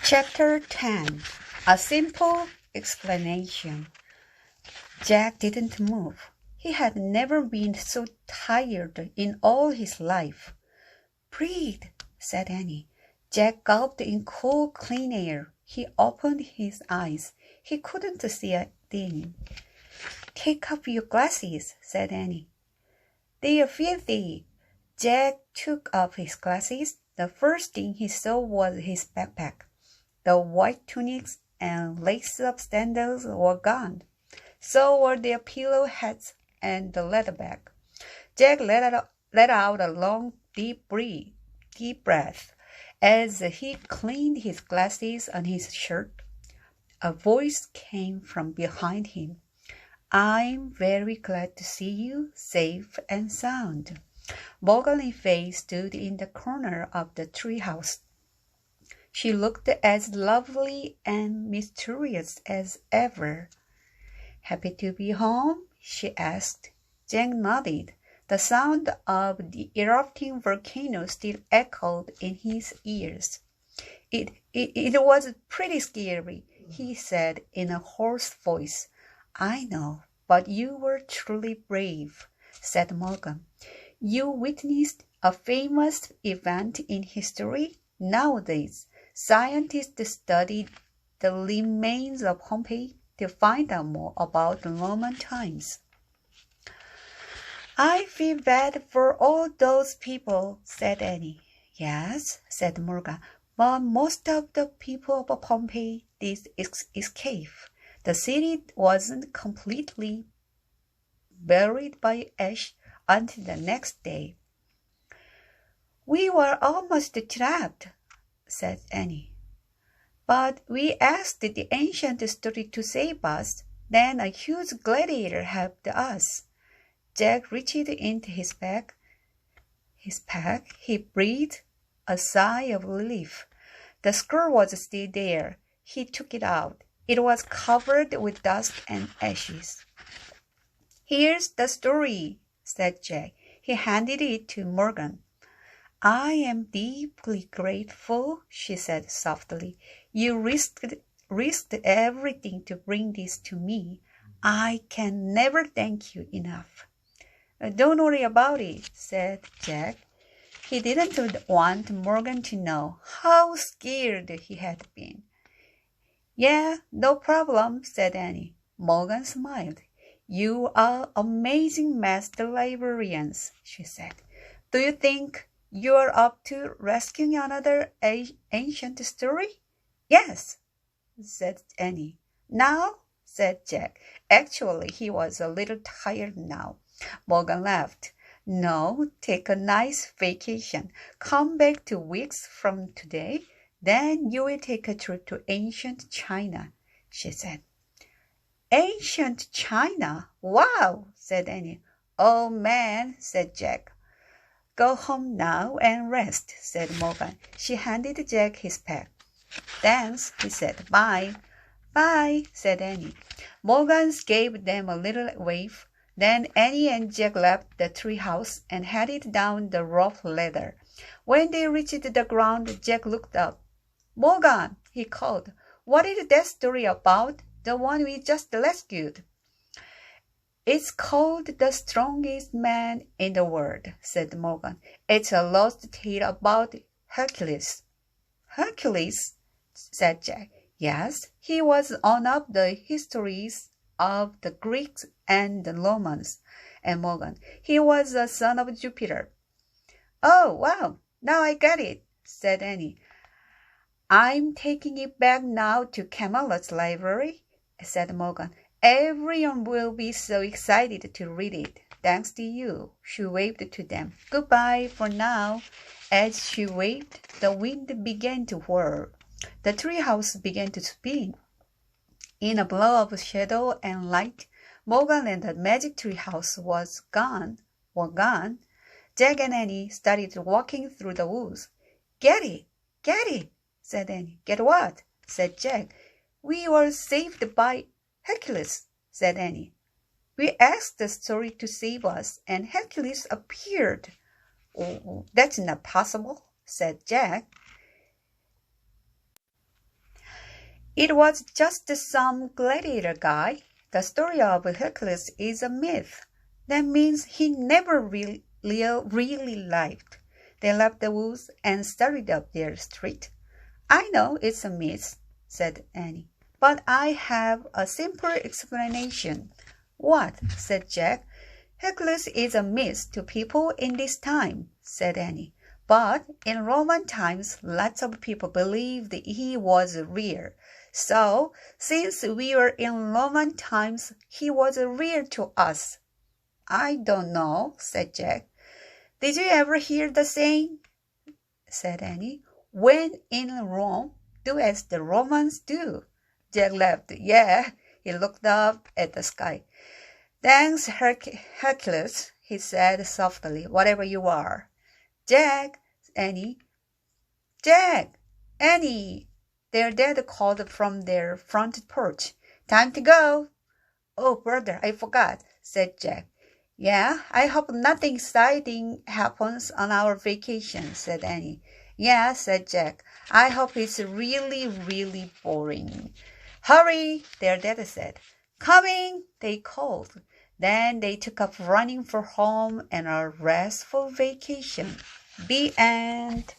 Chapter 10. A simple explanation. Jack didn't move. He had never been so tired in all his life. "Breathe," said Annie. Jack gulped in cool, clean air. He opened his eyes. He couldn't see a thing. "Take off your glasses," said Annie. "They are filthy." Jack took off his glasses. The first thing he saw was his backpack. The white tunics and lace-up sandals were gone. So were their pillow hats and the leather bag. Jack let out a long, deep breath as he cleaned his glasses on his shirt. A voice came from behind him. "I'm very glad to see you safe and sound." Mogon's face stood in the corner of the treehouse. She looked as lovely and mysterious as ever. "Happy to be home?" she asked. Jack nodded. The sound of the erupting volcano still echoed in his ears. It was pretty scary," he said in a hoarse voice. "I know, but you were truly brave," said Morgan. "You witnessed a famous event in history. Nowadays, scientists study the remains of Pompeii to find out more about the Roman times." "I feel bad for all those people," said Annie. "Yes," said Morgan, "but most of the people of Pompeii did escape. The city wasn't completely buried by ash until the next day." "We were almost trapped," said Annie. "But we asked the ancient story to save us. Then a huge gladiator helped us." Jack reached into his pack. He breathed a sigh of relief. The scroll was still there. He took it out. It was covered with dust and ashes. "Here's the story," said Jack. He handed it to Morgan. "I am deeply grateful," she said softly. "You risked everything to bring this to me. I can never thank you enough." "Don't worry about it," said Jack. He didn't want Morgan to know how scared he had been. "Yeah, no problem," said Annie. Morgan smiled. "You are amazing master librarians," she said. "Do you think you're up to rescuing another ancient story?" "Yes," said Annie. "Now?" said Jack. Actually, he was a little tired now. Morgan laughed. "No, take a nice vacation. Come back 2 weeks from today. Then you will take a trip to ancient China," she said. "Ancient China? Wow!" said Annie. "Oh, man," said Jack. "Go home now and rest," said Morgan. She handed Jack his pack. "Thanks," he said. "Bye." "Bye," said Annie. Morgan gave them a little wave. Then Annie and Jack left the treehouse and headed down the rope ladder. When they reached the ground, Jack looked up. "Morgan," he called, "what is that story about? The one we just rescued?" "It's called The Strongest Man in the World," said Morgan. "It's a lost tale about Hercules." "Hercules?" said Jack. "Yes, he was one of the histories of the Greeks and the Romans." And Morgan, "He was a son of Jupiter." "Oh, wow, now I get it," said Annie. "I'm taking it back now to Camelot's library," said Morgan. "Everyone will be so excited to read it. Thanks to you." She waved to them. "Goodbye for now." As she waved, the wind began to whirl. The treehouse began to spin. In a blow of shadow and light, Morgan and the magic treehouse were gone. Jack and Annie started walking through the woods. Get it, said Annie. "Get what?" said Jack. "We were saved by Hercules," said Annie. "We asked the story to save us, and Hercules appeared." "Oh, that's not possible," said Jack. It was just some gladiator guy. The story of Hercules is a myth. That means he never really lived. They left the woods and started up their street. I know it's a myth, said Annie, but I have a simple explanation. What? Said Jack. Hercules is a myth to people in this time, said Annie. But in Roman times, lots of people believed he was real. So, since we were in Roman times, he was real to us. I don't know, said Jack. Did you ever hear the saying? Said Annie. When in Rome, do as the Romans do. Jack laughed. Yeah, he looked up at the sky. Thanks, Hercules, he said softly, whatever you are. Jack, Annie. Jack, Annie. Their dad called from their front porch. Time to go. Oh, brother, I forgot, said Jack. Yeah, I hope nothing exciting happens on our vacation, said Annie. Yeah, said Jack. I hope it's really, really boring. Hurry, their dad said. Coming, they called. Then they took up running for home and a restful vacation. The end.